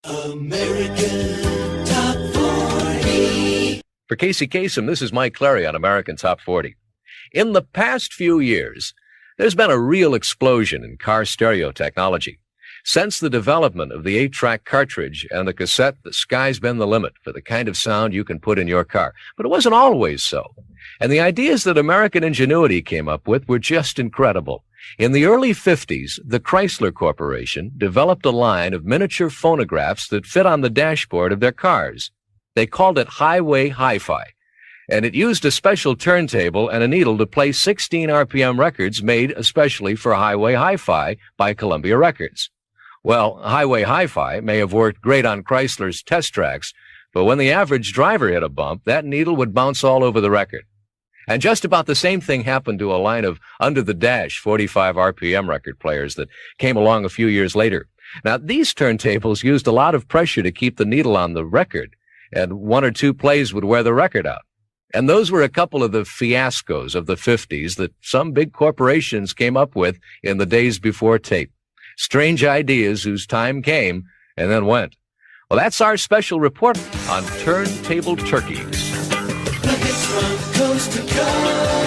American Top 40. For Casey Kasem, this is Mike Cleary on American Top 40. In the past few years, there's been a real explosion in car stereo technology. Since the development of the 8-track cartridge and the cassette, the sky's been the limit for the kind of sound you can put in your car. But it wasn't always so. And the ideas that American ingenuity came up with were just incredible. In the early 50s, the Chrysler Corporation developed a line of miniature phonographs that fit on the dashboard of their cars. They called it Highway Hi-Fi, and it used a special turntable and a needle to play 16 RPM records made especially for Highway Hi-Fi by Columbia Records. Well, Highway Hi-Fi may have worked great on Chrysler's test tracks, but when the average driver hit a bump, that needle would bounce all over the record. And just about the same thing happened to a line of under-the-dash 45 RPM record players that came along a few years later. Now, these turntables used a lot of pressure to keep the needle on the record, and one or two plays would wear the record out. And those were a couple of the fiascos of the 50s that some big corporations came up with in the days before tape. Strange ideas whose time came and then went. Well, that's our special report on turntable turkeys. Nuggets from coast to coast.